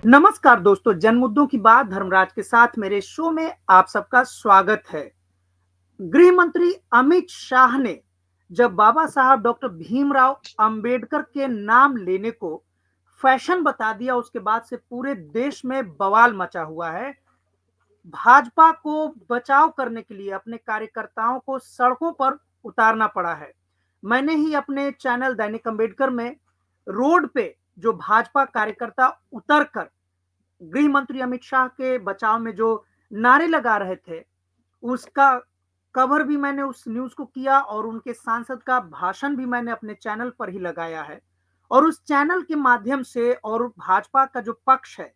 नमस्कार दोस्तों, जन मुद्दों की बात धर्मराज के साथ मेरे शो में आप सबका स्वागत है। गृह मंत्री अमित शाह ने जब बाबा साहब डॉक्टर भीमराव अंबेडकर के नाम लेने को फैशन बता दिया, उसके बाद से पूरे देश में बवाल मचा हुआ है। भाजपा को बचाव करने के लिए अपने कार्यकर्ताओं को सड़कों पर उतारना पड़ा है। मैंने ही अपने चैनल दैनिक अंबेडकर में रोड पे जो भाजपा कार्यकर्ता उतर कर गृह मंत्री अमित शाह के बचाव में जो नारे लगा रहे थे, उसका कवर भी मैंने उस न्यूज़ को किया और उनके सांसद का भाषण भी मैंने अपने चैनल पर ही लगाया है। और उस चैनल के माध्यम से और भाजपा का जो पक्ष है,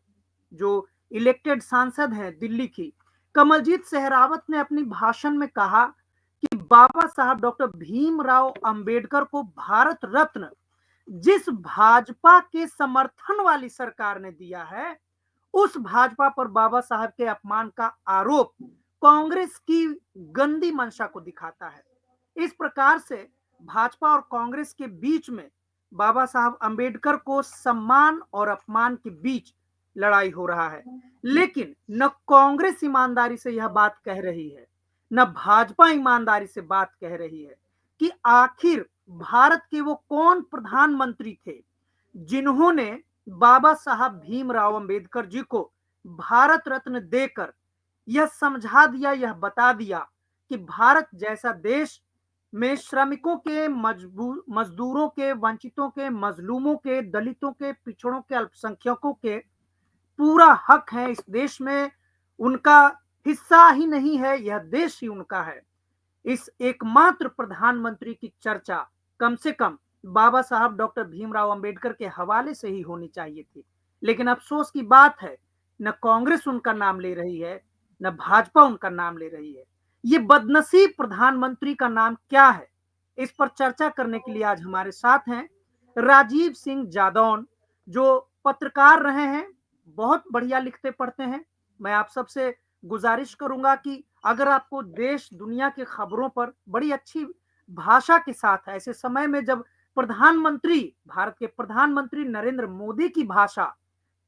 जो इलेक्टेड सांसद हैं दिल्ली की, कमलजीत सहरावत ने अपनी भाषण में कहा कि बाबा साहब डॉक्टर भीमराव अंबेडकर को भारत रत्न जिस भाजपा के समर्थन वाली सरकार ने दिया है, उस भाजपा पर बाबा साहब के अपमान का आरोप कांग्रेस की गंदी मंशा को दिखाता है। इस प्रकार से भाजपा और कांग्रेस के बीच में बाबा साहब अंबेडकर को सम्मान और अपमान के बीच लड़ाई हो रहा है। लेकिन न कांग्रेस ईमानदारी से यह बात कह रही है, न भाजपा ईमानदारी से बात कह रही है कि आखिर भारत के वो कौन प्रधानमंत्री थे जिन्होंने बाबा साहब भीमराव अंबेडकर जी को भारत रत्न देकर यह समझा दिया, यह बता दिया कि भारत जैसा देश में श्रमिकों के, मजदूरों के, वंचितों के, मजलूमों के, दलितों के, पिछड़ों के, अल्पसंख्यकों के पूरा हक है। इस देश में उनका हिस्सा ही नहीं है, यह देश ही उनका है। इस एकमात्र प्रधानमंत्री की चर्चा कम से कम बाबा साहब डॉक्टर भीमराव अंबेडकर के हवाले से ही होनी चाहिए थी। लेकिन अफसोस की बात है, न कांग्रेस उनका नाम ले रही है, न भाजपा उनका नाम ले रही है। ये बदनसीब प्रधानमंत्री का नाम क्या है, इस पर चर्चा करने के लिए आज हमारे साथ हैं राजीव सिंह जादौन, जो पत्रकार रहे हैं, बहुत बढ़िया लिखते पढ़ते हैं। मैं आप सबसे गुजारिश करूंगा कि अगर आपको देश दुनिया की खबरों पर बड़ी अच्छी भाषा के साथ, ऐसे समय में जब प्रधानमंत्री, भारत के प्रधानमंत्री नरेंद्र मोदी की भाषा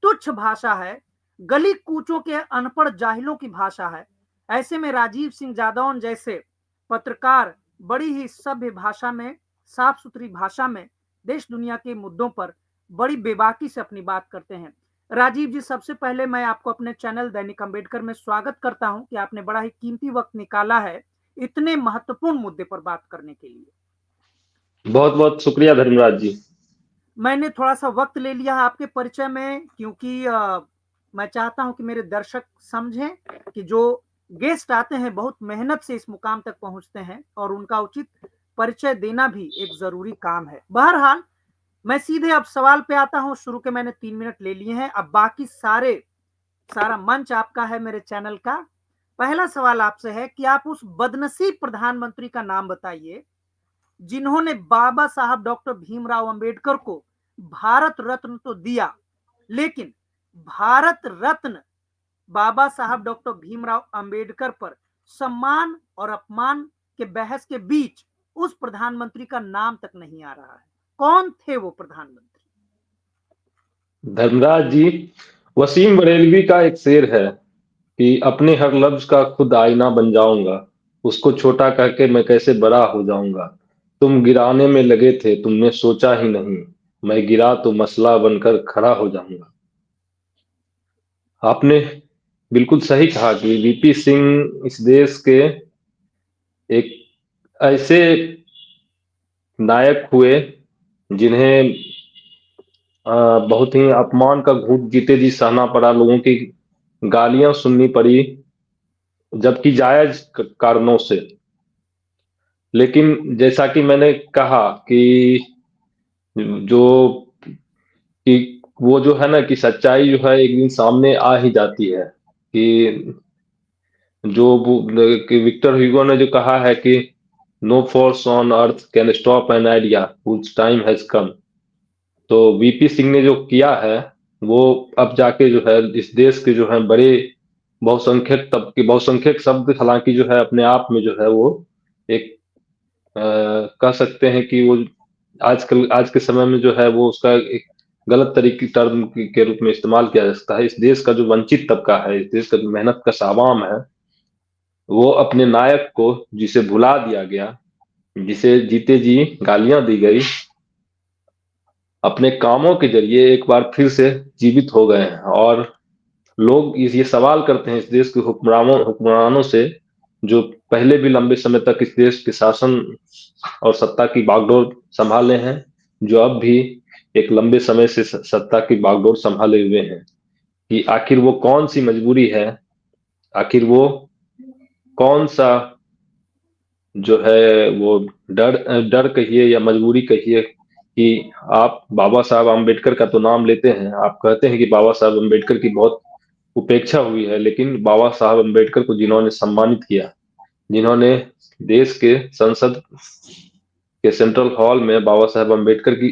तुच्छ भाषा है, गली कूचों के अनपढ़ जाहिलों की भाषा है, ऐसे में राजीव सिंह जादौन जैसे पत्रकार बड़ी ही सभ्य भाषा में, साफ सुथरी भाषा में देश दुनिया के मुद्दों पर बड़ी बेबाकी से अपनी बात करते हैं। राजीव जी, सबसे पहले मैं आपको अपने चैनल दैनिक अंबेडकर में स्वागत करता हूं कि आपने बड़ा ही कीमती वक्त निकाला है इतने महत्वपूर्ण मुद्दे पर बात करने के लिए। बहुत बहुत शुक्रिया धर्मराज जी। मैंने थोड़ा सा वक्त ले लिया है आपके परिचय में, क्योंकि मैं चाहता हूं कि मेरे दर्शक समझें कि जो गेस्ट आते हैं बहुत मेहनत से इस मुकाम तक पहुंचते हैं और उनका उचित परिचय देना भी एक जरूरी काम है। बहरहाल, मैं सीधे अब सवाल पे आता हूं। शुरू के मैंने 3 मिनट ले लिए हैं, अब बाकी सारा मंच आपका है मेरे चैनल का। पहला सवाल आपसे है कि आप उस बदनसीब प्रधानमंत्री का नाम बताइए जिन्होंने बाबा साहब डॉक्टर भीमराव अंबेडकर को भारत रत्न तो दिया, लेकिन भारत रत्न बाबा साहब डॉक्टर भीमराव अंबेडकर पर सम्मान और अपमान के बहस के बीच उस प्रधानमंत्री का नाम तक नहीं आ रहा है। कौन थे वो प्रधानमंत्री? धर्मराज जी, वसीम बरेलवी का एक शेर है कि अपने हर लफ्ज का खुद आईना बन जाऊंगा, उसको छोटा करके मैं कैसे बड़ा हो जाऊंगा। तुम गिराने में लगे थे, तुमने सोचा ही नहीं, मैं गिरा तो मसला बनकर खड़ा हो जाऊंगा। आपने बिल्कुल सही कहा कि वीपी सिंह इस देश के एक ऐसे नायक हुए जिन्हें बहुत ही अपमान का घूंट जीते जी सहना पड़ा, लोगों की गालियां सुननी पड़ी, जबकि जायज कारणों से। लेकिन जैसा कि मैंने कहा कि जो कि वो जो है ना कि सच्चाई जो है एक दिन सामने आ ही जाती है कि कि विक्टर ह्यूगो ने जो कहा है कि no force on earth can stop an idea which time has come. तो वीपी सिंह ने जो किया है वो अब जाके जो है इस देश के जो है बड़े बहुसंख्यक तबके, बहुसंख्यक शब्द हालांकि जो है अपने आप में जो है वो एक कह सकते हैं कि वो आजकल आज के समय में जो है वो उसका एक गलत तरीके टर्म के रूप में इस्तेमाल किया जा सकता है। इस देश का जो वंचित तबका है, इस देश का जो मेहनत कश आवाम है, वो अपने नायक को जिसे भुला दिया गया, जिसे जीते जी गालियां दी गई, अपने कामों के जरिए एक बार फिर से जीवित हो गए हैं। और लोग ये सवाल करते हैं इस देश के हुक्मरानों से, जो पहले भी लंबे समय तक इस देश के शासन और सत्ता की बागडोर संभाले हैं, जो अब भी एक लंबे समय से सत्ता की बागडोर संभाले हुए हैं, कि आखिर वो कौन सी मजबूरी है, आखिर वो कौन सा जो है वो डर डर कहिए या मजबूरी कहिए, कि आप बाबा साहब आम्बेडकर का तो नाम लेते हैं, आप कहते हैं कि बाबा साहब आम्बेडकर की बहुत उपेक्षा हुई है, लेकिन बाबा साहब आम्बेडकर को जिन्होंने सम्मानित किया, जिन्होंने देश के संसद के सेंट्रल हॉल में बाबा साहब आम्बेडकर की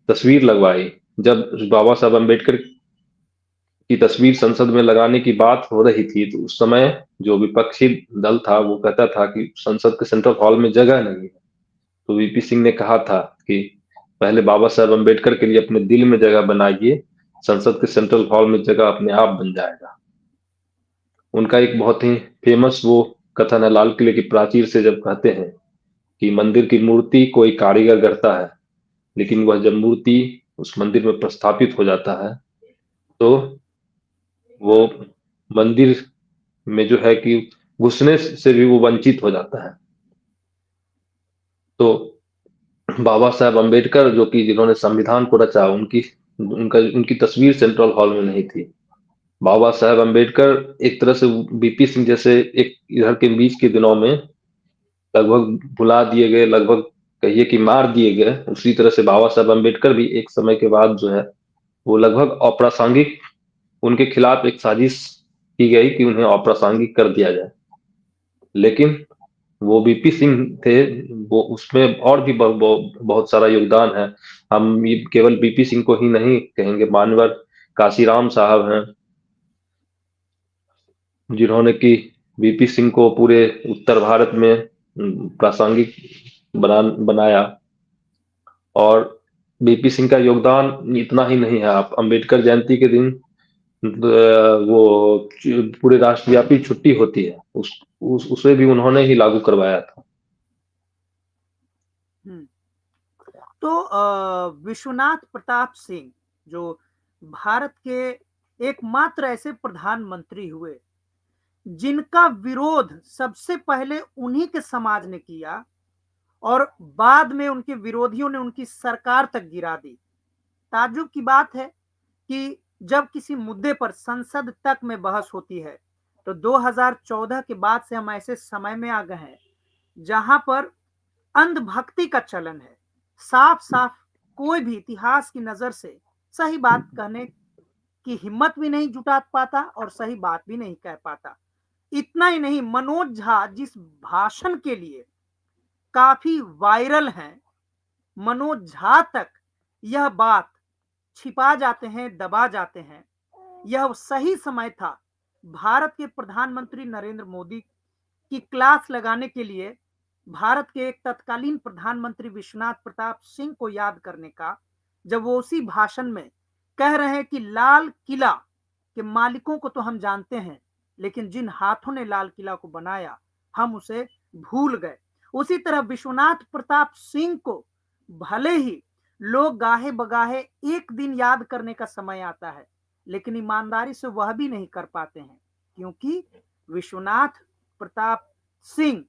तस्वीर लगवाई, जब बाबा साहब आम्बेडकर की तस्वीर संसद में लगाने की बात हो रही थी, तो उस समय जो विपक्षी दल था वो कहता था कि संसद के सेंट्रल हॉल में जगह नहीं है। तो वीपी सिंह ने कहा था कि पहले बाबा साहब अम्बेडकर के लिए अपने दिल में जगह बनाइए, संसद के सेंट्रल हॉल में जगह अपने आप बन जाएगा। उनका एक बहुत ही फेमस वो कथन है, लाल किले की प्राचीर से जब कहते हैं कि मंदिर की मूर्ति कोई कारीगर गढ़ता है, लेकिन वह जब मूर्ति उस मंदिर में प्रस्थापित हो जाता है, तो वो मंदिर में जो है कि घुसने से भी वो वंचित हो जाता है। तो बाबा साहब अम्बेडकर, जो कि जिन्होंने संविधान को रचा, उनकी तस्वीर सेंट्रल हॉल में नहीं थी। बाबा साहब अम्बेडकर एक तरह से बीपी सिंह जैसे एक इधर के बीच के दिनों में लगभग भुला दिए गए, लगभग कहिए कि मार दिए गए। उसी तरह से बाबा साहब अम्बेडकर भी एक समय के बाद जो है वो लगभग अप्रासंगिक, उनके खिलाफ एक साजिश की गई कि उन्हें अप्रासंगिक कर दिया जाए। लेकिन वो बीपी सिंह थे, वो उसमें और भी बहुत सारा योगदान है। हम ये केवल बीपी सिंह को ही नहीं कहेंगे, मानवर काशीराम साहब हैं, जिन्होंने कि बीपी सिंह को पूरे उत्तर भारत में प्रासंगिक बनाया। और बीपी सिंह का योगदान इतना ही नहीं है, आप अंबेडकर जयंती के दिन वो पूरे राष्ट्रव्यापी छुट्टी होती है, उसे भी उन्होंने ही लागू करवाया था। तो विश्वनाथ प्रताप सिंह जो भारत के एकमात्र ऐसे प्रधानमंत्री हुए जिनका विरोध सबसे पहले उन्हीं के समाज ने किया और बाद में उनके विरोधियों ने उनकी सरकार तक गिरा दी। ताज्जुब की बात है कि जब किसी मुद्दे पर संसद तक में बहस होती है, तो 2014 के बाद से हम ऐसे समय में आ गए हैं जहां पर अंधभक्ति का चलन है। साफ साफ कोई भी इतिहास की नजर से सही बात कहने की हिम्मत भी नहीं जुटा पाता और सही बात भी नहीं कह पाता। इतना ही नहीं, मनोज झा जिस भाषण के लिए काफी वायरल हैं, मनोज झा तक यह बात छिपा जाते हैं, दबा जाते हैं। यह सही समय था भारत के प्रधानमंत्री नरेंद्र मोदी की क्लास लगाने के लिए, भारत के एक तत्कालीन प्रधानमंत्री विश्वनाथ प्रताप सिंह को याद करने का, जब वो उसी भाषण में कह रहे हैं कि लाल किला के मालिकों को तो हम जानते हैं, लेकिन जिन हाथों ने लाल किला को बनाया हम उसे भूल गए। उसी तरह विश्वनाथ प्रताप सिंह को भले ही लोग गाहे बगाहे एक दिन याद करने का समय आता है, लेकिन ईमानदारी से वह भी नहीं कर पाते हैं, क्योंकि विश्वनाथ प्रताप सिंह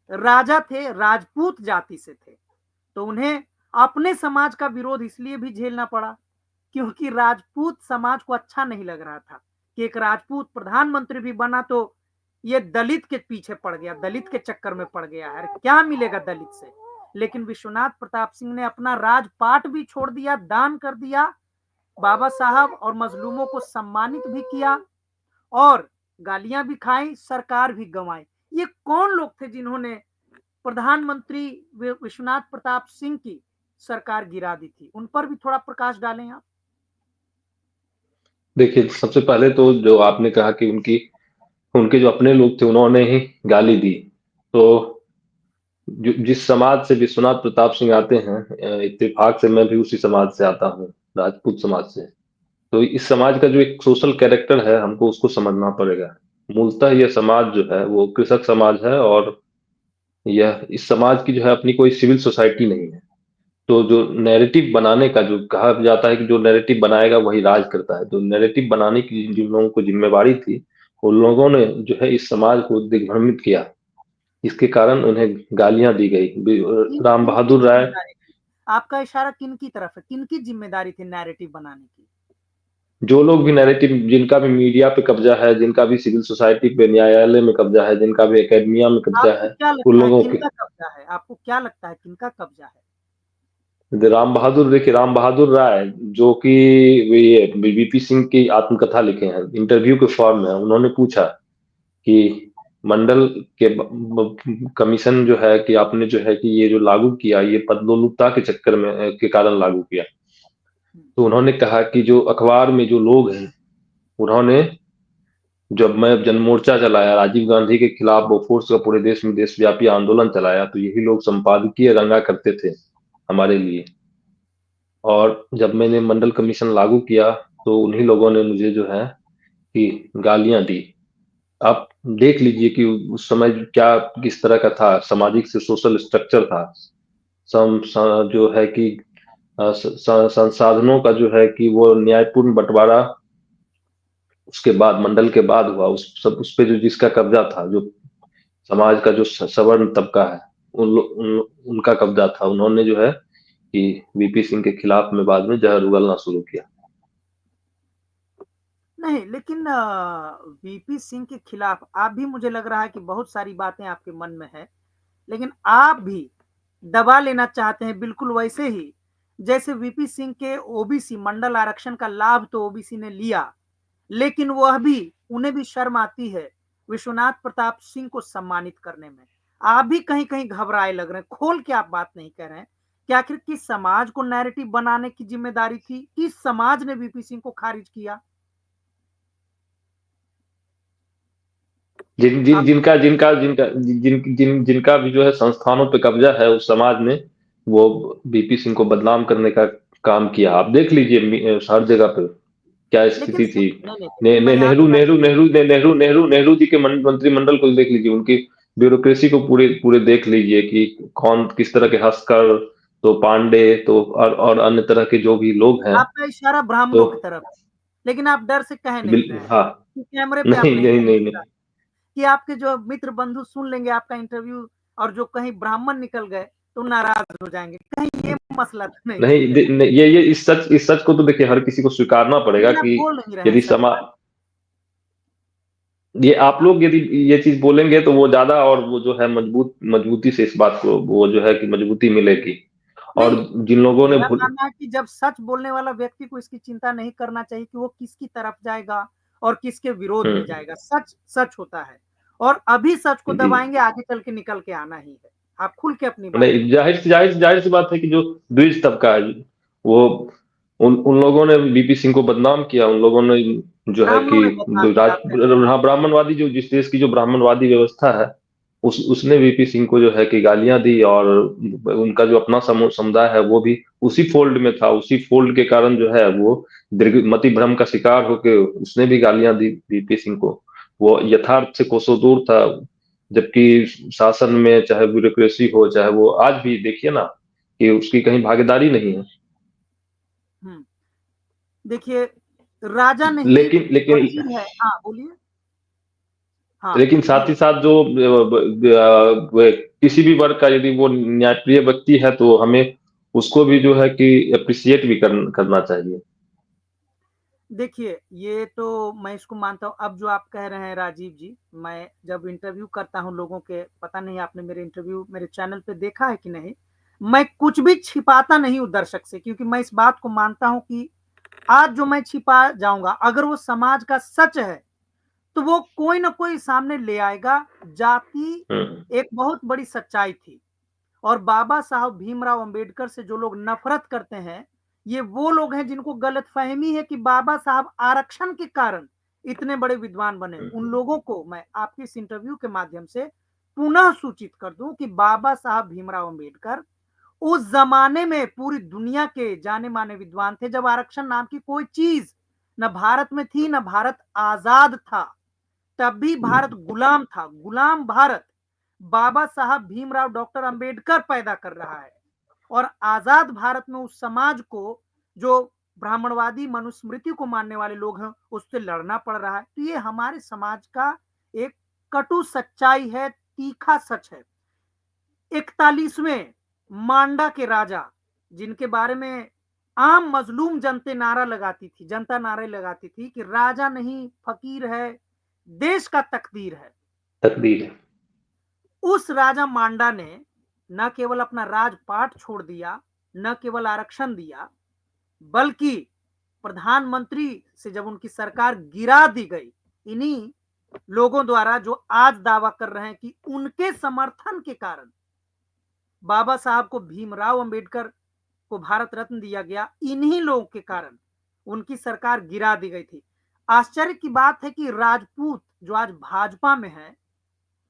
राजा थे, राजपूत जाति से थे, तो उन्हें अपने समाज का विरोध इसलिए भी झेलना पड़ा क्योंकि राजपूत समाज को अच्छा नहीं लग रहा था कि एक राजपूत प्रधानमंत्री भी बना तो ये दलित के पीछे पड़ गया, दलित के चक्कर में पड़ गया है, क्या मिलेगा दलित से। लेकिन विश्वनाथ प्रताप सिंह ने अपना राजपाट भी छोड़ दिया, दान कर दिया, बाबा साहब और मजलूमों को सम्मानित भी किया और गालियां भी खाई, सरकार भी गंवाई। ये कौन लोग थे जिन्होंने प्रधानमंत्री विश्वनाथ प्रताप सिंह की सरकार गिरा दी थी? उन पर भी थोड़ा प्रकाश डालें आप। देखिए, सबसे पहले तो जो आपने कहा कि उनके जो अपने लोग थे उन्होंने ही गाली दी, तो जिस समाज से विश्वनाथ प्रताप सिंह आते हैं, इत्तेफाक से मैं भी उसी समाज से आता हूँ। राजपूत समाज से। तो इस समाज का जो एक सोशल कैरेक्टर है, हमको उसको समझना पड़ेगा। मूलतः यह समाज जो है वो कृषक समाज है, और यह इस समाज की जो है अपनी कोई सिविल सोसाइटी नहीं है। तो जो नैरेटिव बनाने का जो कहा जाता है कि जो नैरेटिव बनाएगा वही राज करता है, तो नैरेटिव बनाने की जिन लोगों को जिम्मेवारी थी, उन लोगों ने जो है इस समाज को दिग्भ्रमित किया। इसके कारण उन्हें गालियां दी गई। राम किनकी बहादुर राय, जिम्मेदारी थी? आपका इशारा किनकी तरफ है? किनकी जिम्मेदारी थी नैरेटिव बनाने की? जो लोग भी नैरेटिव, जिनका भी मीडिया पे कब्जा है, जिनका भी सिविल सोसाइटी पे, न्यायालय में कब्जा है, जिनका भी एकेडमिया में कब्जा आपको है, क्या उन लगता है लोगों के। किनका कब्जा है? आपको क्या लगता है किनका कब्जा है? राम बहादुर, देखिए राम बहादुर राय जो कि ये बीपी सिंह की आत्मकथा लिखे हैं, इंटरव्यू के फॉर्म में उन्होंने पूछा कि मंडल के कमीशन जो है कि आपने जो है कि ये जो लागू किया, ये पदलोलुपता के चक्कर में के कारण लागू किया। हम्म, तो उन्होंने कहा कि जो अखबार में जो लोग हैं, उन्होंने, जब मैं जनमोर्चा चलाया राजीव गांधी के खिलाफ, बोफोर्स का पूरे देश में देशव्यापी आंदोलन चलाया, तो यही लोग संपादकीय रंगा करते थे हमारे लिए। और जब मैंने मंडल कमीशन लागू किया, तो उन्हीं लोगों ने मुझे जो है कि गालियां दी। आप देख लीजिए कि उस समय क्या, किस तरह का था सामाजिक से सोशल स्ट्रक्चर था। जो है कि संसाधनों का जो है कि वो न्यायपूर्ण बंटवारा उसके बाद, मंडल के बाद हुआ। उस सब उस पे जो जिसका कब्जा था, जो समाज का जो सवर्ण तबका है, उनका कब्जा था। उन्होंने जो है कि वीपी सिंह के खिलाफ में बाद में जहर उगलना शुरू किया। नहीं, लेकिन वीपी सिंह के खिलाफ आप भी, मुझे लग रहा है कि बहुत सारी बातें आपके मन में है, लेकिन आप भी दबा लेना चाहते हैं बिल्कुल वैसे ही जैसे वीपी सिंह के ओबीसी मंडल आरक्षण का लाभ तो ओबीसी ने लिया, लेकिन वह भी, उन्हें भी शर्म आती है विश्वनाथ प्रताप सिंह को सम्मानित करने में। आप भी कहीं कहीं घबराए लग रहे हैं, खोल के आप बात नहीं कर रहे हैं कि आखिर किस समाज को नैरेटिव बनाने की जिम्मेदारी थी, किस समाज ने वीपी सिंह को खारिज किया? जिन जिन आप जिनका जिनका जिनका जिनका भी जो है संस्थानों पे कब्जा है, उस समाज ने वो बीपी सिंह को बदनाम करने का काम किया। आप देख लीजिए हर जगह पे क्या लेकिन स्थिति थी। नहीं नहीं, देखिए मैं यहाँ नेहरू थोड़ा नेहरू नेहरू ने- नेहरू नेहरू नेहरू जी के मंत्रिमंडल को देख लीजिए, उनकी ब्यूरोक्रेसी को पूरे पूरे देख लीजिए कि कौन किस तरह के हस्कर, तो पांडे, तो और अन्य तरह के जो भी लोग हैं। आपका इशारा तो ब्राह्मणों की तरफ है, लेकिन आप डर से कह नहीं रहे हैं हाँ। कि कैमरे पे आप नहीं नहीं नहीं कहना नहीं नहीं चाहते कि आपके जो मित्र बंधु सुन लेंगे आपका इंटरव्यू और जो कहीं ब्राह्मण निकल गए तो नाराज हो जाएंगे, कहीं ये मसला तो नहीं नहीं, छूटेगा? ये इस सच को तो देखिए हर किसी को स्वीकारना पड़ेगा लेकिन आप कि बोल नहीं रहे हैं यदि सच। समा ये आप आप लोग यदि ये चीज बोलेंगे तो वो ज्यादा, और वो जो है मजबूती से इस बात को वो जो है कि मजबूती मिलेगी। और नहीं, जिन लोगों ने मेरा मानना है कि जब सच बोलने वाला व्यक्ति को इसकी चिंता नहीं करना चाहिए कि वो किसकी तरफ जाएगा और किसके विरोध में हम्म। जाएगा। सच सच होता है, और अभी सच को जी। दबाएंगे आगे चल के निकल के आना ही है। आप खुल के अपनी बात नहीं, कहिए। जाहिर सी बात है कि जो द्विज तबका है, वो उन लोगों ने बीपी सिंह को बदनाम किया। उन लोगों ने जो है कि ब्राह्मणों ने बदनाम जो किया आप कह रहे हैं। हाँ, ब्राह्मणवादी, जो जिस देश की जो ब्राह्मणवादी व्यवस्था है, उसने बीपी सिंह को जो है कि गालियां दी। और उनका जो अपना समुदाय है वो भी उसी फोल्ड में था। उसी फोल्ड के कारण जो है वो मति भ्रम का शिकार होके उसने भी गालियां दी बीपी सिंह को। वो यथार्थ से कोसों दूर था। जबकि शासन में चाहे ब्यूरोक्रेसी हो, चाहे वो आज भी देखिए ना कि उसकी कहीं भागीदारी नहीं है। हम्म, देखिए, राजा नहीं लेकिन लेकिन वजीर है। हाँ बोलिए। हाँ लेकिन साथ ही कहिए। साथ जो किसी भी वर्ग का यदि वो न्यायप्रिय व्यक्ति है, तो हमें उसको भी जो है कि अप्रिसिएट भी करना चाहिए। देखिए, ये तो मैं इसको मानता हूँ। अब जो आप कह रहे हैं राजीव जी, मैं जब इंटरव्यू करता हूँ लोगों के, पता नहीं आपने मेरे इंटरव्यू मेरे चैनल पे देखा है कि नहीं, मैं कुछ भी छिपाता नहीं हूँ दर्शक से, क्योंकि मैं इस बात को मानता हूँ कि आज जो मैं छिपा जाऊंगा, अगर वो समाज का सच है तो वो कोई ना कोई सामने ले आएगा। जाति हम्म। एक बहुत बड़ी सच्चाई थी, और बाबा साहब भीमराव अंबेडकर से जो लोग नफरत करते हैं, ये वो लोग हैं जिनको गलतफहमी है कि बाबा साहब आरक्षण के कारण इतने बड़े विद्वान बने। उन हम्म। लोगों को मैं आपके इस इंटरव्यू के माध्यम से पुनः सूचित कर दूं कि बाबा साहब भीमराव अंबेडकर उस जमाने में पूरी दुनिया के जाने माने विद्वान थे, जब आरक्षण नाम की कोई चीज न भारत में थी, न भारत आजाद था, तब भी भारत गुलाम था, गुलाम भारत बाबा साहब भीमराव डॉक्टर अंबेडकर पैदा कर रहा है। और आजाद भारत में उस समाज को, जो ब्राह्मणवादी मनुस्मृति को मानने वाले लोग हैं, उससे लड़ना पड़ रहा है। तो ये हमारे समाज का एक कटु सच्चाई है, तीखा सच है। 41वें मांडा के राजा, जिनके बारे में आम मजलूम जनता नारे लगाती थी कि राजा नहीं फकीर है, देश का तकदीर है। तकदीर है। उस राजा मांडा ने न केवल अपना राजपाट छोड़ दिया, न केवल आरक्षण दिया, बल्कि प्रधानमंत्री से जब उनकी सरकार गिरा दी गई, इन्हीं लोगों द्वारा जो आज दावा कर रहे हैं कि उनके समर्थन के कारण बाबा साहब को, भीमराव अंबेडकर को भारत रत्न दिया गया, इन्हीं लोगों के कारण उनकी सरकार गिरा दी गई थी। आश्चर्य की बात है कि राजपूत जो आज भाजपा में है,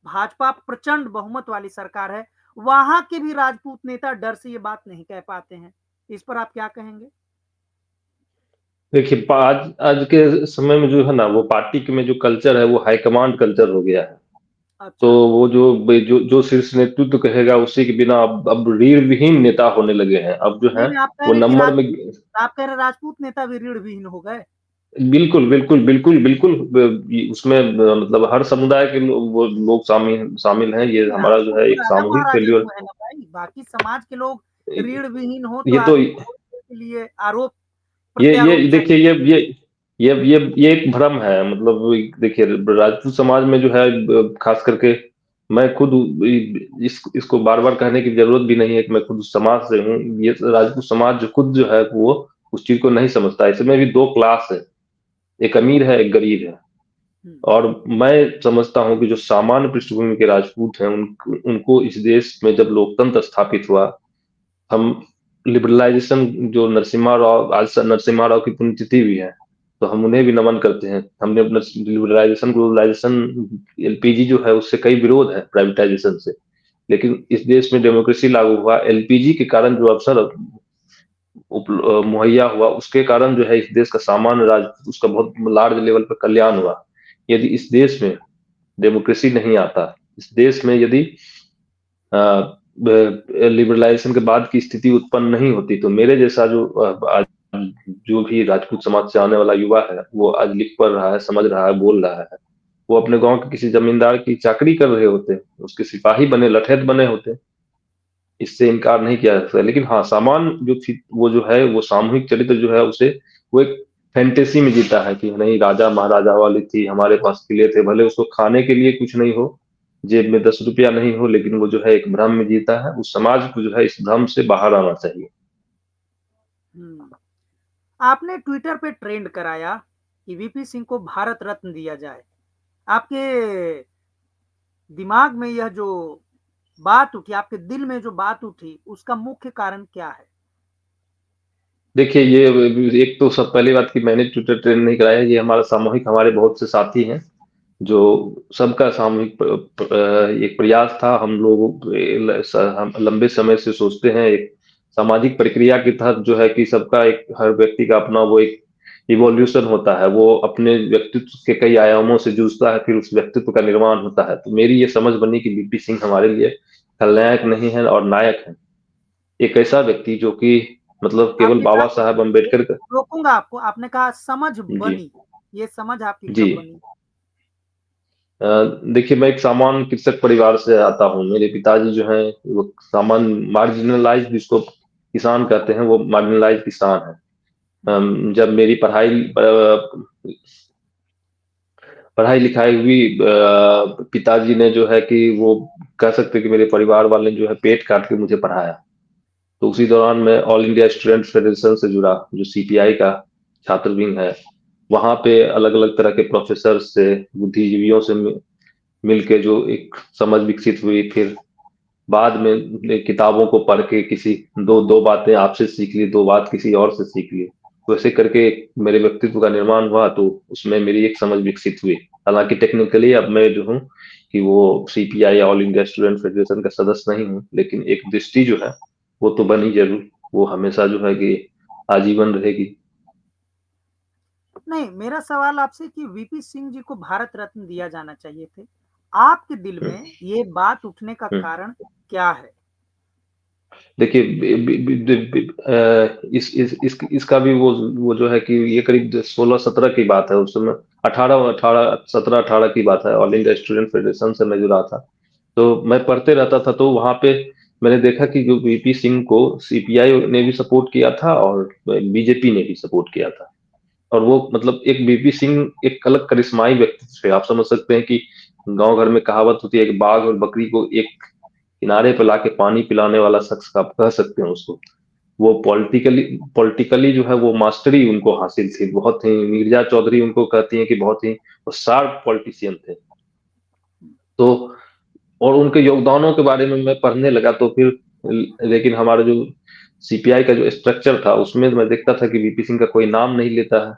भाजपा प्रचंड बहुमत वाली सरकार है, वहां के भी राजपूत नेता डर से ये बात नहीं कह पाते हैं। इस पर आप क्या कहेंगे? देखिए, आज आज के समय में जो है ना, वो पार्टी के में जो कल्चर है, वो हाईकमांड कल्चर हो गया है। तो अच्छा। वो जो शीर्ष नेतृत्व कहेगा, उसी के बिना अब रीढ़ विहीन नेता होने लगे हैं। अब जो नहीं है नहीं, आप कह वो रहे कि नंबर में। आप कह रहे राजपूत नेता भी रीढ़ विहीन हो गए? बिल्कुल, बिल्कुल, बिल्कुल, बिल्कुल। उसमें मतलब हर समुदाय के वो लोग शामिल शामिल हैं। ये हमारा जो राजपूत है तो एक राजा सामूहिक महाराजा फेल्योर। को है ना भाई, बाकी समाज के लोग रीढ़ विहीन हो तो ये तो आगे के लिए आरोप ये प्रत्यारोप देखिए, जारी। ये एक भ्रम है। मतलब देखिए, राजपूत समाज में जो है, खास करके मैं खुद इसको बार बार कहने की जरूरत भी नहीं है कि मैं खुद उस समाज से हूँ। ये राजपूत समाज जो खुद जो है, वो उस चीज को नहीं समझता। इसमें भी दो क्लास है, एक अमीर है, एक गरीब है। हम्म। और मैं समझता हूँ कि जो सामान्य पृष्ठभूमि के राजपूत हैं, उनको इस देश में जब लोकतंत्र स्थापित हुआ, हम लिबरलाइजेशन, जो नरसिम्हा राव, आज नरसिम्हा राव की पुण्यतिथि भी है, तो हम उन्हें भी नमन करते हैं। हमने अपना लिबरलाइजेशन, ग्लोबलाइजेशन, एलपीजी जो है, उससे कई विरोध है, प्राइवेटाइजेशन से। लेकिन इस देश में डेमोक्रेसी लागू हुआ, एलपीजी के कारण जो अवसर मुहैया हुआ, उसके कारण जो है इस देश का सामान्य उसका बहुत लार्ज लेवल पर कल्याण हुआ। यदि इस देश में डेमोक्रेसी नहीं आता, इस देश में यदि लिबरलाइजेशन के बाद की स्थिति उत्पन्न नहीं होती, तो मेरे जैसा आज जो भी राजपूत समाज से आने वाला युवा है, वो आज लिख पढ़ रहा है, समझ रहा है, बोल रहा है, वो अपने गांव के किसी जमींदार की चाकरी कर रहे होते, उसके सिपाही बने, लठैत बने होते। इससे इनकार नहीं किया जा सकता। लेकिन हाँ, सामान्य जो थी, वो जो है, वो सामूहिक चरित्र जो है, उसे वो एक फैंटेसी में जीता है कि नहीं, राजा महाराजा वाली थी, हमारे पास किले थे, भले उसको खाने के लिए कुछ नहीं हो, जेब में 10 रुपया नहीं हो, लेकिन वो जो है एक भ्रम में जीता है। उस समाज को जो है इस भ्रम से बाहर आना चाहिए। हम्म। आपने ट्विटर पे ट्रेंड कराया कि वीपी सिंह को भारत रत्न दिया जाए। आपके दिमाग में यह जो बात उठी, आपके दिल में जो बात उठी, उसका मुख्य कारण क्या है? देखिए, ये एक तो सब पहली बात कि मैंने ट्विटर ट्रेंड नहीं कराया। ये हमारा सामूहिक, हमारे बहुत से साथी हैं, जो सबका सामूहिक एक प्रयास था। हम लोग हम लंबे समय से सोचते हैं, एक सामाजिक प्रक्रिया के तहत जो है कि सबका एक, हर व्यक्ति का अपना वो एक इवोल्यूशन होता है, वो अपने व्यक्तित्व के कई आयामों से जूझता है, फिर उस व्यक्तित्व का निर्माण होता है। तो मेरी ये समझ बनी कि बीपी सिंह हमारे लिए खलनायक नहीं है और नायक है। एक ऐसा व्यक्ति जो कि मतलब केवल आपने कहा, बाबा साहब अम्बेडकर का। रोकूंगा आपको, आपने कहा समझ जी। बनी, ये समझ आपकी जी। कब बनी? अ, देखिए, मैं एक सामान्य कृषक परिवार से आता हूँ। मेरे पिताजी जो हैं, वो सामान्य मार्जिनलाइज, जिसको किसान कहते हैं, वो मार्जिनलाइज किसान है। जब मेरी पढ़ाई लिखाई हुई, पिताजी ने जो है कि वो कह सकते हैं कि मेरे परिवार वाले जो है पेट काट के मुझे पढ़ाया। तो उसी दौरान मैं ऑल इंडिया स्टूडेंट फेडरेशन से जुड़ा, जो सीपीआई का छात्र विंग है। वहां पे अलग अलग तरह के प्रोफेसर से, बुद्धिजीवियों से मिलके जो एक समझ विकसित हुई। फिर बाद में किताबों को पढ़ के किसी दो दो बातें आपसे सीख ली, दो बात किसी और से सीख ली। वैसे करके मेरे व्यक्तित्व का निर्माण हुआ, तो उसमें मेरी एक समझ विकसित हुई। हालांकि टेक्निकली अब मैं जो हूँ कि वो सीपीआई या ऑल इंडिया स्टूडेंट फेडरेशन का सदस्य नहीं हूँ, लेकिन एक दृष्टि जो है वो तो बनी जरूर, वो हमेशा जो है कि आजीवन रहेगी। नहीं, मेरा सवाल आपसे कि वीपी सिंह जी को भारत रत्न दिया जाना चाहिए थे। आपके दिल हम्म, में ये बात उठने का हम्म। कारण क्या है? देखिए, इसका भी वो जो है कि ये करीब 16-17 की बात है। उस समय 17-18 की बात है। ऑल इंडिया स्टूडेंट फेडरेशन से मैं जुड़ा था, तो मैं पढ़ते रहता था। तो वहां पे मैंने देखा कि जो वीपी सिंह को सीपीआई ने भी सपोर्ट किया था और बीजेपी ने भी सपोर्ट किया था। और वो मतलब एक वीपी सिंह एक अलग करिश्माई व्यक्तित्व है। आप समझ सकते हैं कि गांव घर में कहावत होती है कि बाघ और बकरी को एक किनारे पे लाके पानी पिलाने वाला शख्स का आप कह सकते हैं उसको। वो पॉलिटिकली पॉलिटिकली जो है वो मास्टरी उनको हासिल थी। बहुत ही मीर्जा चौधरी उनको कहती हैं कि बहुत ही वो शार्प पॉलिटिशियन थे। तो और उनके योगदानों के बारे में मैं पढ़ने लगा तो फिर, लेकिन हमारा जो सीपीआई का जो स्ट्रक्चर था उसमें मैं देखता था कि वीपी सिंह का कोई नाम नहीं लेता है।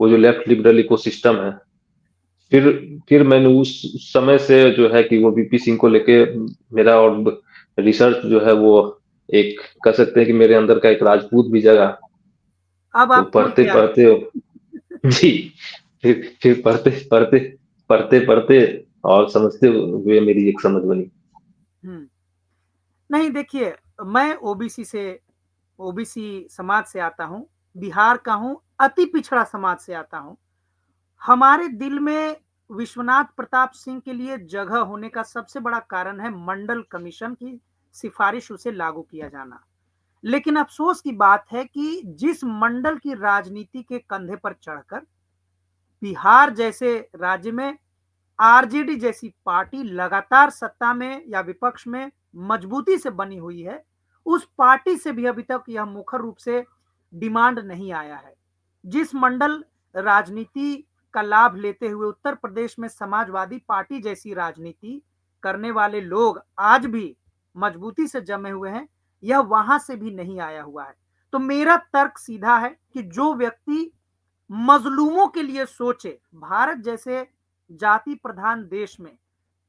वो जो लेफ्ट लिबरल इकोसिस्टम है। फिर फिर मैंने उस समय से जो है कि वो वीपी सिंह को लेके मेरा और रिसर्च जो है वो एक कह सकते हैं कि मेरे अंदर का एक राजपूत भी जगा। अब तो आप खुल पढ़ते के आए। पढ़ते जी, फिर पढ़ते पढ़ते पढ़ते पढ़ते और समझते हुए मेरी एक समझ बनी। हुँ। नहीं, देखिए, मैं ओबीसी समाज से आता हूँ, बिहार का हूँ, अति पिछड़ा समाज से आता हूँ। हमारे दिल में विश्वनाथ प्रताप सिंह के लिए जगह होने का सबसे बड़ा कारण है मंडल कमीशन की सिफारिश उसे लागू किया जाना। लेकिन अफ़सोस की बात है कि जिस मंडल की राजनीति के कंधे पर चढ़कर बिहार जैसे राज्य में आरजेडी जैसी पार्टी लगातार सत्ता में या विपक्ष में मजबूती से बनी हुई है, उस पार्टी से भी अभी तक यह मुखर रूप से डिमांड नहीं आया है। जिस मंडल राजनीति का लाभ लेते हुए उत्तर प्रदेश में समाजवादी पार्टी जैसी राजनीति करने वाले लोग आज भी मजबूती से जमे हुए हैं, यह वहां से भी नहीं आया हुआ है। तो मेरा तर्क सीधा है कि जो व्यक्ति मजलूमों के लिए सोचे, भारत जैसे जाति प्रधान देश में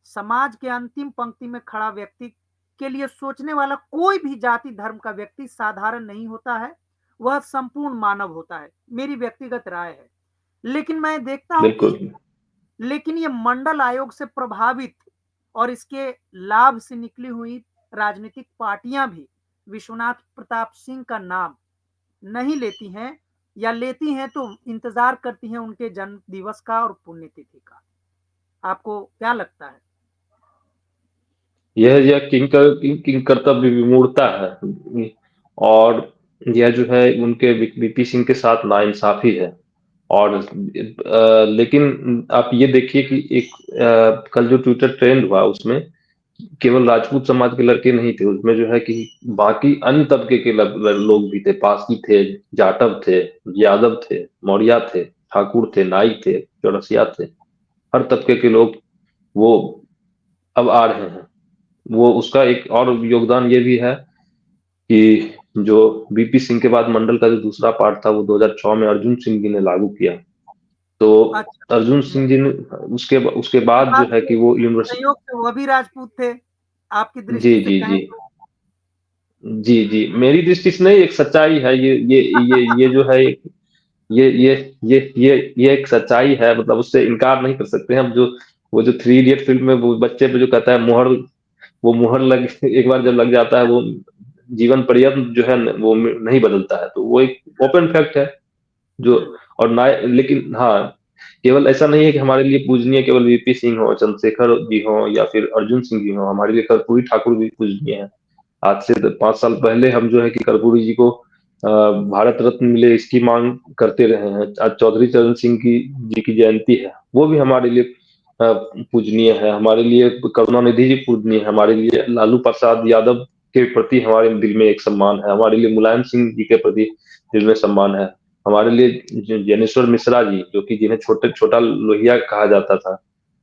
समाज के अंतिम पंक्ति में खड़ा व्यक्ति के लिए सोचने वाला कोई भी जाति धर्म का व्यक्ति साधारण नहीं होता है, वह संपूर्ण मानव होता है। मेरी व्यक्तिगत राय है। लेकिन मैं देखता हूं कि बिल्कुल। लेकिन ये मंडल आयोग से प्रभावित और इसके लाभ से निकली हुई राजनीतिक पार्टियां भी विश्वनाथ प्रताप सिंह का नाम नहीं लेती हैं, या लेती हैं तो इंतजार करती हैं उनके जन्म दिवस का और पुण्यतिथि का। आपको क्या लगता है? यह किंग कर्तव्य विमूढ़ता है। और यह जो है उनके वीपी सिंह के साथ नाइंसाफी है। और लेकिन आप ये देखिए कि एक कल जो ट्विटर ट्रेंड हुआ उसमें केवल राजपूत समाज के लड़के नहीं थे। उसमें जो है कि बाकी अन्य तबके के लोग भी थे। पासी थे, जाटव थे, यादव थे, मौर्य थे, ठाकुर थे, नाई थे, चौरसिया थे। हर तबके के लोग वो अब आ रहे हैं। वो उसका एक और योगदान ये भी है कि जो वीपी सिंह के बाद मंडल का जो दूसरा पार्ट था वो 2006 में अर्जुन सिंह जी ने लागू किया। तो अच्छा। अर्जुन हम्म। सिंह जी ने उसके उसके बाद जो है दुर्भाग्य कि से, वो यूनिवर्सिटी। संयोग से वह भी राजपूत थे। आपकी जी, दृष्टि से जी, कहें जी, तो। जी, जी, मेरी दृष्टि से नहीं, एक सच्चाई है ये जो है ये ये ये एक सच्चाई है। मतलब उससे इनकार नहीं कर सकते हम। जो वो जो थ्री इडियट फिल्म में वो बच्चे पे जो कहता है मोहर, वो मुहर लग एक बार जब लग जाता है वो जीवन पर्यंत जो है वो नहीं बदलता है। तो वो एक ओपन फैक्ट है जो। हम्म। और ना, लेकिन हाँ, केवल ऐसा नहीं है कि हमारे लिए पूजनीय केवल वीपी सिंह हो, चंद्रशेखर जी हो या फिर अर्जुन सिंह जी हो। हमारे लिए कर्पूरी ठाकुर भी पूजनीय है। आज से 5 साल पहले हम जो है कि कर्पूरी जी को भारत रत्न मिले इसकी मांग करते रहे हैं। आज चौधरी चरण सिंह की जी की जयंती है, वो भी हमारे लिए पूजनीय है। हमारे लिए करुणानिधि जी पूजनीय है। हमारे लिए लालू प्रसाद यादव के प्रति हमारे दिल में एक सम्मान है। हमारे लिए मुलायम सिंह जी के प्रति दिल में सम्मान है। हमारे लिए ज्ञानेश्वर मिश्रा जी, जो कि जिन्हें छोटा लोहिया कहा जाता था,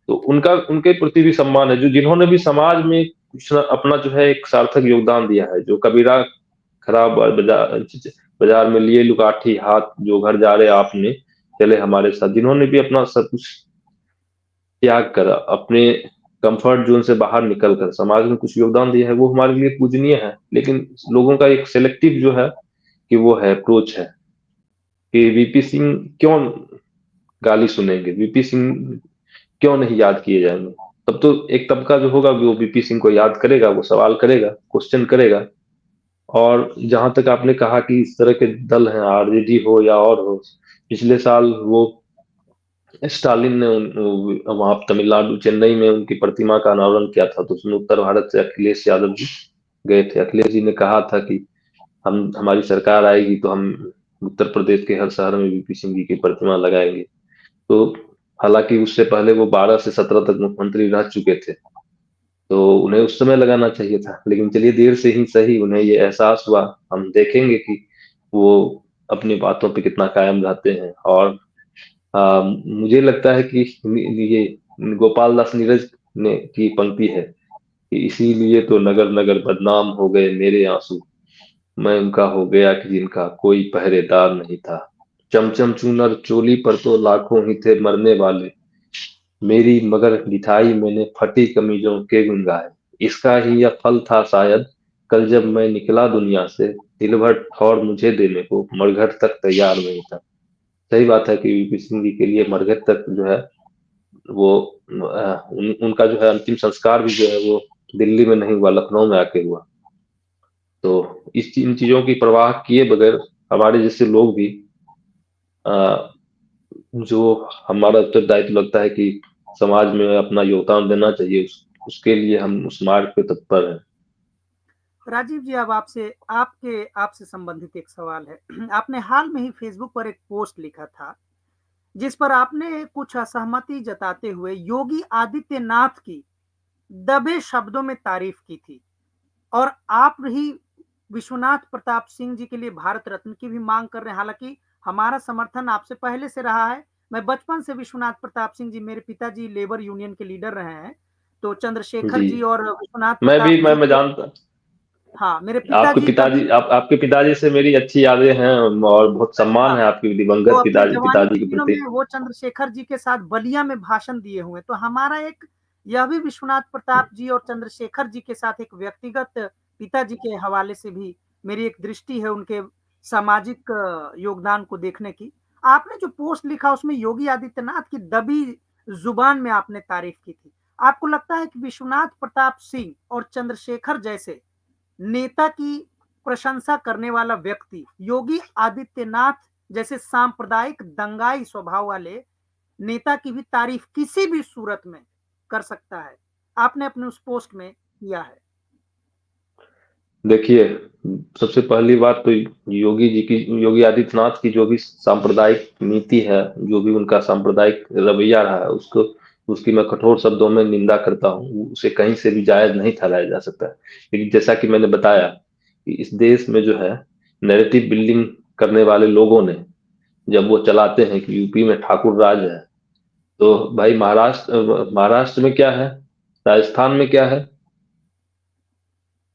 तो उनका उनके प्रति भी सम्मान है। जो जिन्होंने भी समाज में कुछ अपना जो है एक सार्थक योगदान दिया है। जो कबीरा खराब बाजार में लिए लुकाठी हाथ, जो घर जा रहे आपने चले हमारे साथ, जिन्होंने भी अपना सब कुछ त्याग करा अपने कंफर्ट जोन से बाहर निकलकर समाज में कुछ योगदान दिया है, वो हमारे लिए पूजनीय है। लेकिन लोगों का एक सेलेक्टिव जो है कि वो है अप्रोच है कि वीपी सिंह क्यों गाली सुनेंगे, वीपी सिंह क्यों नहीं याद किए जाएंगे। तब तो एक तबका जो होगा वो वीपी सिंह को याद करेगा, वो सवाल करेगा, क्वेश्चन करेगा। और जहां तक आपने कहा कि इस तरह के दल हैं, आरजेडी हो या और हो, पिछले साल वो स्टालिन ने वहां तमिलनाडु चेन्नई में उनकी प्रतिमा का अनावरण किया था, तो उसमें उत्तर भारत से अखिलेश यादव जी गए थे। अखिलेश जी ने कहा था कि हमारी सरकार आएगी तो हम उत्तर प्रदेश के हर शहर में वीपी सिंह जी की प्रतिमा लगाएंगे। तो हालांकि उससे पहले वो 12 से 17 तक मुख्यमंत्री रह चुके थे, तो उन्हें उस समय लगाना चाहिए था। लेकिन चलिए, देर से ही सही, उन्हें ये एहसास हुआ। हम देखेंगे कि वो अपनी बातों पे कितना कायम रहते हैं। और मुझे लगता है कि ये गोपाल दास नीरज ने की पंक्ति है कि इसीलिए तो नगर नगर बदनाम हो गए मेरे आंसू, मैं उनका हो गया कि जिनका कोई पहरेदार नहीं था। चमचम चूनर चोली पर तो लाखों ही थे मरने वाले, मेरी मगर दिखाई मैंने फटी कमीजों के गुन गाए। इसका ही यह फल था शायद, कल जब मैं निकला दुनिया से, दिल भर ठौर मुझे देने को मरघट तक तैयार नहीं था। सही बात है कि वीपी सिंह जी के लिए मरघट तक जो है वो उनका जो है अंतिम संस्कार भी जो है वो दिल्ली में नहीं हुआ, लखनऊ में आके हुआ। तो इन चीजों की परवाह किए बगैर हमारे जैसे लोग भी अ, जो हमारा उत्तरदायित्व लगता है कि समाज में अपना योगदान देना चाहिए, उसके लिए हम उस मार्ग पे तत्पर हैं। राजीव जी, अब आपसे संबंधित एक सवाल है। आपने हाल में ही फेसबुक पर एक पोस्ट लिखा था जिस पर आपने कुछ असहमति जताते हुए योगी आदित्यनाथ की दबे शब्दों में तारीफ की थी, और आप ही विश्वनाथ प्रताप सिंह जी के लिए भारत रत्न की भी मांग कर रहे हैं। हालांकि हमारा समर्थन आपसे पहले से रहा है। मैं बचपन से विश्वनाथ प्रताप सिंह जी, मेरे पिताजी लेबर यूनियन के लीडर रहे हैं, तो चंद्रशेखर जी, जी और विश्वनाथ मैं भी प्रताप मैं जी मैं के, जानता। हाँ, मेरे पिताजी कभी, आपके पिताजी से मेरी अच्छी यादें हैं और बहुत सम्मान अच्छा, है आपके वो दिवंगत अपने जवानी पिताजी के के दिनों प्रति। में वो चंद्रशेखर जी के साथ बलिया में भाषण दिए हुए, तो हमारा एक, यह भी विश्वनाथ प्रताप जी और चंद्रशेखर जी के साथ एक व्यक्तिगत पिताजी के हवाले से भी मेरी एक दृष्टि है उनके सामाजिक योगदान को देखने की। आपने जो पोस्ट लिखा उसमें योगी आदित्यनाथ की दबी जुबान में आपने तारीफ की थी। आपको लगता है कि विश्वनाथ प्रताप सिंह और चंद्रशेखर जैसे नेता की प्रशंसा करने वाला व्यक्ति योगी आदित्यनाथ जैसे सांप्रदायिक दंगाई स्वभाव वाले नेता की भी तारीफ किसी भी सूरत में कर सकता है? आपने अपने उस पोस्ट में किया है। देखिए, सबसे पहली बात तो योगी आदित्यनाथ की जो भी सांप्रदायिक नीति है, जो भी उनका सांप्रदायिक रवैया रहा है, उसको उसकी मैं कठोर शब्दों में निंदा करता हूँ। उसे कहीं से भी जायज नहीं ठहराया जा सकता है। लेकिन जैसा कि मैंने बताया कि इस देश में जो है नैरेटिव बिल्डिंग करने वाले लोगों ने, जब वो चलाते हैं कि यूपी में ठाकुर राज है, तो भाई महाराष्ट्र में क्या है, राजस्थान में क्या है,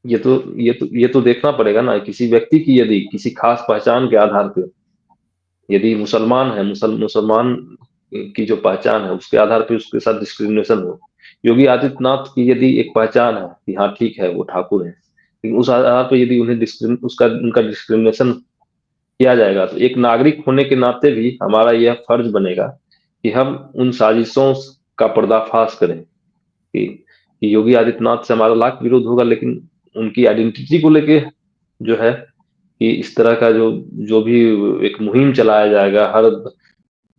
ये तो देखना पड़ेगा ना। किसी व्यक्ति की यदि किसी खास पहचान के आधार पर, यदि मुसलमान है, मुसलमान की जो पहचान है उसके आधार पर उसके साथ डिस्क्रिमिनेशन हो। योगी आदित्यनाथ की यदि एक पहचान है कि हाँ ठीक है वो ठाकुर है, लेकिन उस आधार पर यदि उन्हें उनका डिस्क्रिमिनेशन किया जाएगा, तो एक नागरिक होने के नाते भी हमारा यह फर्ज बनेगा कि हम उन साजिशों का पर्दाफाश करें। कि योगी आदित्यनाथ से हमारा लाख विरोध होगा, लेकिन उनकी आइडेंटिटी को लेके जो है कि इस तरह का जो जो भी एक मुहिम चलाया जाएगा हर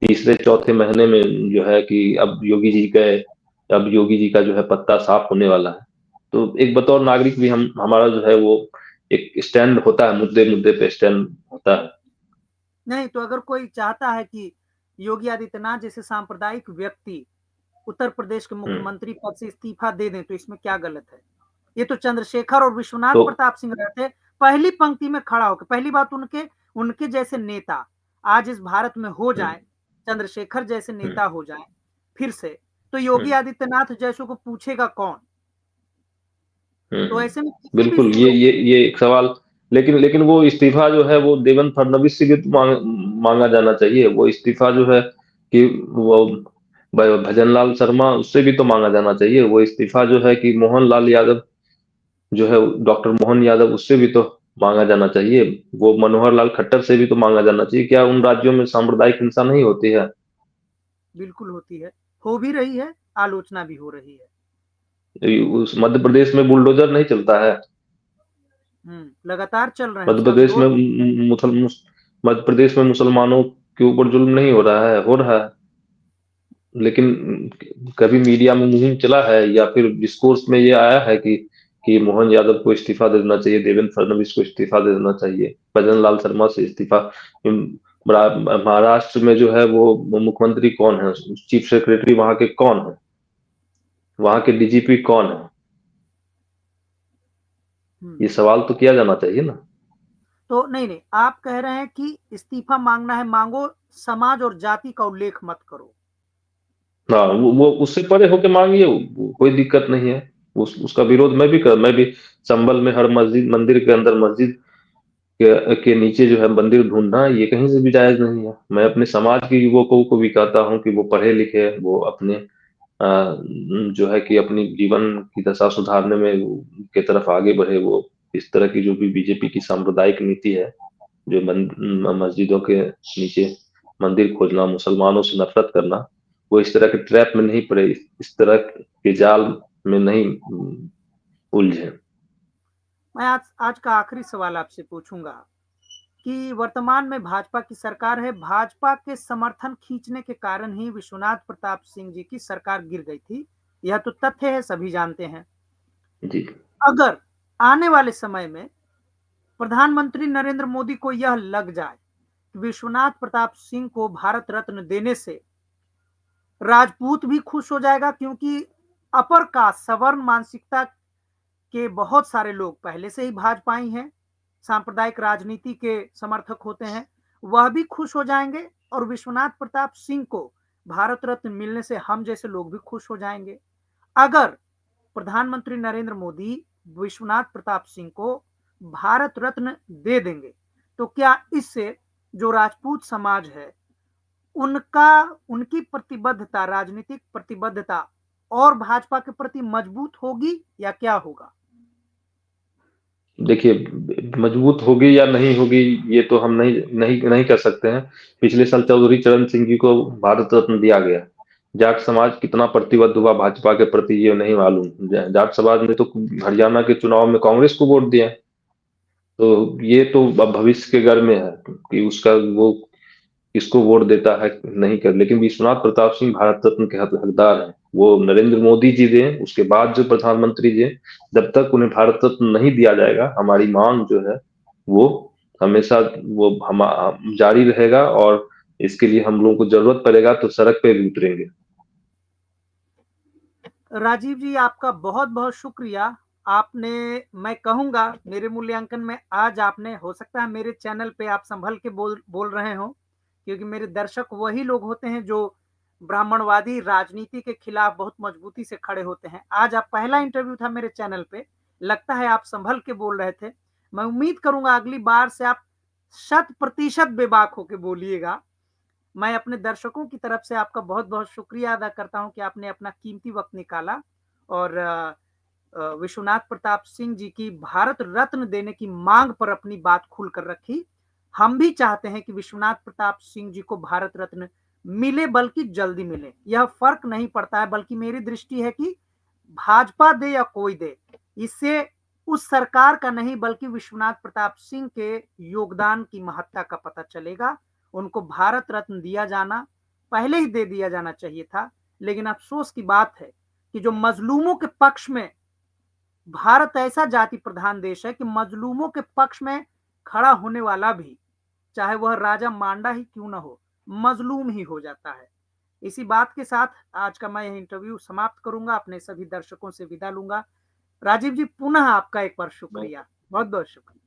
तीसरे चौथे महीने में, जो है कि अब योगी जी गए, अब योगी जी का जो है पत्ता साफ होने वाला है। तो एक बतौर नागरिक भी हम हमारा जो है वो एक स्टैंड होता है, मुद्दे मुद्दे पे स्टैंड होता है। नहीं तो अगर कोई चाहता है कि योगी आदित्यनाथ जैसे सांप्रदायिक व्यक्ति उत्तर प्रदेश के हम्म। मुख्यमंत्री पद से इस्तीफा दे दें तो इसमें क्या गलत है? ये तो चंद्रशेखर और विश्वनाथ तो प्रताप सिंह रहते पहली पंक्ति में खड़ा होकर, पहली बात उनके उनके जैसे नेता आज इस भारत में हो हम्म, जाए, चंद्रशेखर जैसे हम्म, नेता हो जाए फिर से, तो योगी हम्म, आदित्यनाथ जैसों को पूछेगा कौन? तो ऐसे में किसी भी बिल्कुल, सूरत, ये एक सवाल। लेकिन लेकिन वो इस्तीफा जो है वो देवेंद्र फडणवीस से भी तो मांगा जाना चाहिए। वो इस्तीफा जो है कि वो भजनलाल शर्मा, उससे भी तो मांगा जाना चाहिए वो इस्तीफा जो है कि मोहनलाल यादव जो है, डॉक्टर मोहन यादव, उससे भी तो मांगा जाना चाहिए। वो मनोहर लाल खट्टर से भी तो मांगा जाना चाहिए। क्या उन राज्यों में सांप्रदायिक हिंसा नहीं होती है? बिल्कुल होती है, हो भी रही है, आलोचना भी हो रही है। उस मध्य प्रदेश में बुलडोजर नहीं चलता है? लगातार चल रहे हैं, मध्य उसका प्रदेश में विरोध। मध्य प्रदेश में मुसलमानों के ऊपर जुल्म नहीं हो रहा है? हो रहा है। लेकिन कभी मीडिया में मुहिम चला है या फिर डिस्कोर्स में ये आया है कि मोहन यादव को इस्तीफा दे देना चाहिए, देवेंद्र फडणवीस को इस्तीफा दे देना चाहिए, भजन लाल शर्मा से इस्तीफा? महाराष्ट्र में जो है वो मुख्यमंत्री कौन है, चीफ सेक्रेटरी वहां के कौन है, वहां के डीजीपी कौन है? हम्म ये सवाल तो किया जाना चाहिए ना। तो नहीं नहीं, आप कह रहे हैं कि इस्तीफा मांगना है मांगो, समाज और जाति का उल्लेख मत करो। हाँ, वो उससे परे होके मांगिए, कोई दिक्कत नहीं है। उसका विरोध मैं भी संभल में हर मस्जिद मंदिर के अंदर मस्जिद के नीचे जो है मंदिर ढूंढना, ये कहीं से भी जायज नहीं है। मैं अपने समाज के युवकों को भी कहता हूँ कि वो पढ़े लिखे, वो अपने जो है कि अपनी जीवन की दशा सुधारने में के तरफ आगे बढ़े। वो इस तरह की जो भी बीजेपी की सांप्रदायिक नीति है, जो मस्जिदों के नीचे मंदिर खोजना, मुसलमानों से नफरत करना, वो इस तरह के ट्रैप में नहीं पड़े, इस तरह के जाल में नहीं उलझे। मैं आज आज का आखिरी सवाल आपसे पूछूंगा कि वर्तमान में भाजपा की सरकार है, भाजपा के समर्थन खींचने के कारण ही विश्वनाथ प्रताप सिंह जी की सरकार गिर गई थी। यह तो तथ्य है, सभी जानते हैं। जी। अगर आने वाले समय में प्रधानमंत्री नरेंद्र मोदी को यह लग जाए कि विश्वनाथ प्रताप सिंह को भारत रत्न देने से राजपूत भी खुश हो जाएगा, क्योंकि अपर कास्ट सवर्ण मानसिकता के बहुत सारे लोग पहले से ही भाजपाई हैं, सांप्रदायिक राजनीति के समर्थक होते हैं, वह भी खुश हो जाएंगे। और विश्वनाथ प्रताप सिंह को भारत रत्न मिलने से हम जैसे लोग भी खुश हो जाएंगे। अगर प्रधानमंत्री नरेंद्र मोदी विश्वनाथ प्रताप सिंह को भारत रत्न दे देंगे, तो क्या इससे जो राजपूत समाज है उनका उनकी प्रतिबद्धता, राजनीतिक प्रतिबद्धता और भाजपा के प्रति मजबूत होगी या क्या होगा? देखिए, मजबूत होगी या नहीं होगी ये तो हम नहीं नहीं नहीं कर सकते हैं। पिछले साल चौधरी चरण सिंह जी को भारत रत्न दिया गया। जाट समाज कितना प्रतिबद्ध हुआ भाजपा के प्रति ये नहीं मालूम। जाट समाज ने तो हरियाणा के चुनाव में कांग्रेस को वोट दिया। तो ये तो अब भविष्य के घर में है कि उसका वो किसको वोट देता है नहीं कर। लेकिन विश्वनाथ प्रताप सिंह भारत रत्न के हकदार हैं। वो नरेंद्र मोदी जी दें, उसके बाद जो प्रधानमंत्री जी, जब तक उन्हें भारत रत्न नहीं दिया जाएगा, हमारी मांग जो है वो हमेशा वो हम जारी रहेगा। और इसके लिए हम लोगों को जरूरत पड़ेगा तो सड़क पे भी उतरेंगे। राजीव जी, आपका बहुत बहुत शुक्रिया। आपने, मैं कहूंगा मेरे मूल्यांकन में आज आपने, हो सकता है मेरे चैनल पे आप संभल के बोल रहे हो, क्योंकि मेरे दर्शक वही लोग होते हैं जो ब्राह्मणवादी राजनीति के खिलाफ बहुत मजबूती से खड़े होते हैं। आज आप पहला इंटरव्यू था मेरे चैनल पे, लगता है आप संभल के बोल रहे थे। मैं उम्मीद करूंगा अगली बार से आप 100% बेबाक होके बोलिएगा। मैं अपने दर्शकों की तरफ से आपका बहुत बहुत शुक्रिया अदा करता हूं कि आपने अपना कीमती वक्त निकाला और विश्वनाथ प्रताप सिंह जी की भारत रत्न देने की मांग पर अपनी बात खुलकर रखी। हम भी चाहते हैं कि विश्वनाथ प्रताप सिंह जी को भारत रत्न मिले, बल्कि जल्दी मिले। यह फर्क नहीं पड़ता है, बल्कि मेरी दृष्टि है कि भाजपा दे या कोई दे, इससे उस सरकार का नहीं बल्कि विश्वनाथ प्रताप सिंह के योगदान की महत्ता का पता चलेगा। उनको भारत रत्न दिया जाना, पहले ही दे दिया जाना चाहिए था। लेकिन अफसोस की बात है कि जो मजलूमों के पक्ष में, भारत ऐसा जाति प्रधान देश है कि मजलूमों के पक्ष में खड़ा होने वाला भी, चाहे वह राजा मांडा ही क्यों ना हो, मजलूम ही हो जाता है। इसी बात के साथ आज का मैं यह इंटरव्यू समाप्त करूंगा, अपने सभी दर्शकों से विदा लूंगा। राजीव जी, पुनः आपका एक बार शुक्रिया, बहुत बहुत शुक्रिया।